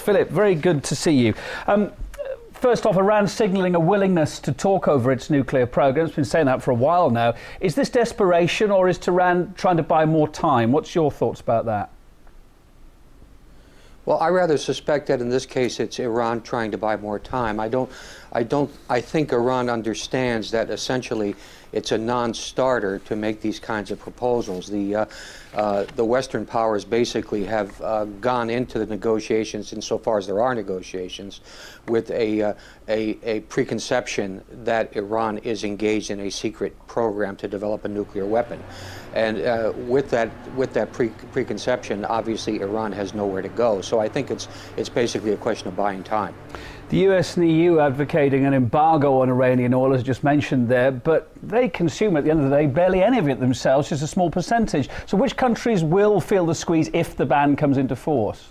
Philip, very good to see you. First off, Iran signalling a willingness to talk over its nuclear program. It's been saying that for a while now. Is this desperation, or is Tehran trying to buy more time? What's your thoughts about that? Well, I rather suspect that in this case it's Iran trying to buy more time. I think Iran understands that essentially it's a non-starter to make these kinds of proposals. The Western powers basically have gone into the negotiations, insofar as there are negotiations, with a preconception that Iran is engaged in a secret program to develop a nuclear weapon. And with that preconception, obviously Iran has nowhere to go. So I think it's basically a question of buying time. The US and the EU advocating an embargo on Iranian oil, as just mentioned there, but they consume at the end of the day barely any of it themselves, just a small percentage. So which countries will feel the squeeze if the ban comes into force?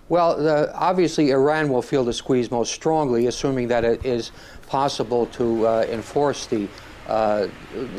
Well, obviously Iran will feel the squeeze most strongly, assuming that it is possible to enforce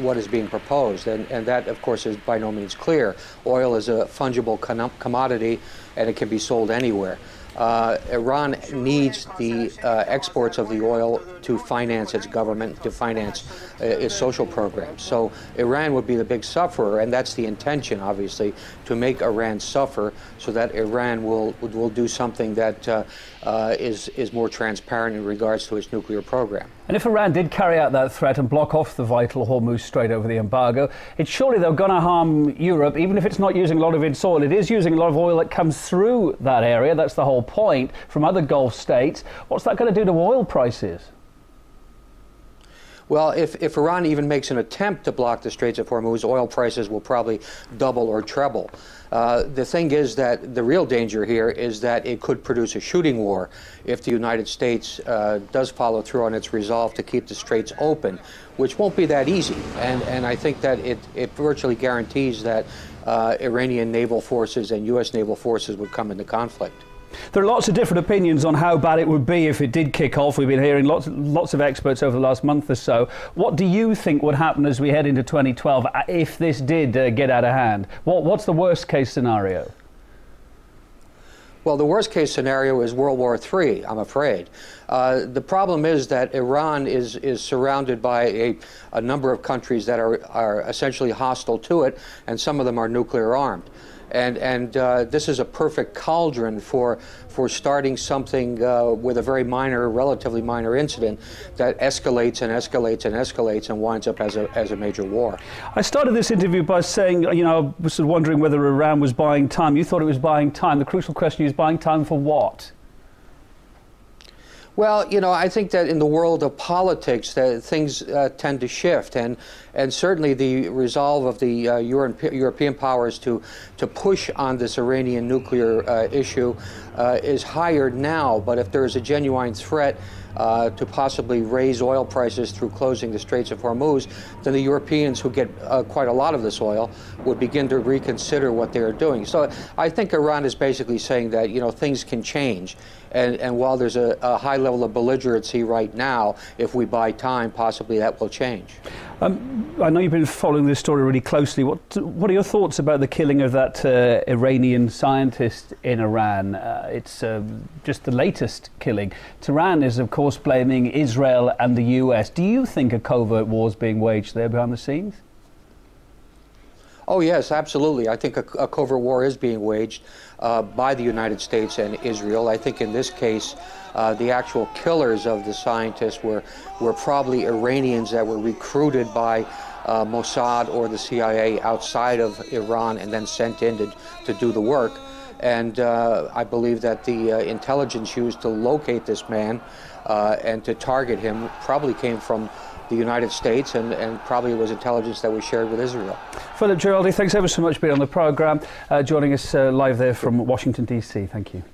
what is being proposed, and that, of course, is by no means clear. Oil is a fungible commodity, and it can be sold anywhere. Iran needs the exports of the oil to finance its government, to finance its social programs. So Iran would be the big sufferer, and that's the intention, obviously, to make Iran suffer so that Iran will do something that is more transparent in regards to its nuclear program. And if Iran did carry out that threat and block off the vital Hormuz Strait over the embargo, it's surely they're going to harm Europe, even if it's not using a lot of its oil. It is using a lot of oil that comes through that area. That's the whole point, from other Gulf states. What's that going to do to oil prices? Well, if Iran even makes an attempt to block the Straits of Hormuz, oil prices will probably double or treble. The thing is that the real danger here is that it could produce a shooting war if the United States does follow through on its resolve to keep the straits open, which won't be that easy. And I think that it virtually guarantees that Iranian naval forces and U.S. naval forces would come into conflict. There are lots of different opinions on how bad it would be if it did kick off. We've been hearing lots of experts over the last month or so. What do you think would happen as we head into 2012 if this did get out of hand? What's the worst case scenario? Well, the worst case scenario is World War III, I'm afraid. The problem is that Iran is surrounded by a number of countries that are essentially hostile to it, and some of them are nuclear armed. And this is a perfect cauldron for starting something with a very minor, relatively minor incident that escalates and escalates and escalates and winds up as a major war. I started this interview by saying, you know, I was wondering whether Iran was buying time. You thought it was buying time. The crucial question is buying time for what? Well, you know, I think that in the world of politics, that things tend to shift, and certainly the resolve of the European powers to push on this Iranian nuclear issue is higher now. But if there is a genuine threat to possibly raise oil prices through closing the Straits of Hormuz, then the Europeans, who get quite a lot of this oil, would begin to reconsider what they are doing. So I think Iran is basically saying that, you know, things can change. And while there's a high level of belligerency right now, if we buy time, possibly that will change. I know you've been following this story really closely. What are your thoughts about the killing of that Iranian scientist in Iran? It's just the latest killing. Tehran is, of course, blaming Israel and the US. Do you think a covert war is being waged there behind the scenes? Oh, yes, absolutely. I think a covert war is being waged by the United States and Israel. I think in this case, the actual killers of the scientists were probably Iranians that were recruited by Mossad or the CIA outside of Iran and then sent in to do the work. And I believe that the intelligence used to locate this man and to target him probably came from the United States, and probably it was intelligence that was shared with Israel. Philip Giraldi, thanks ever so much for being on the programme, joining us live there from Washington, D.C. Thank you.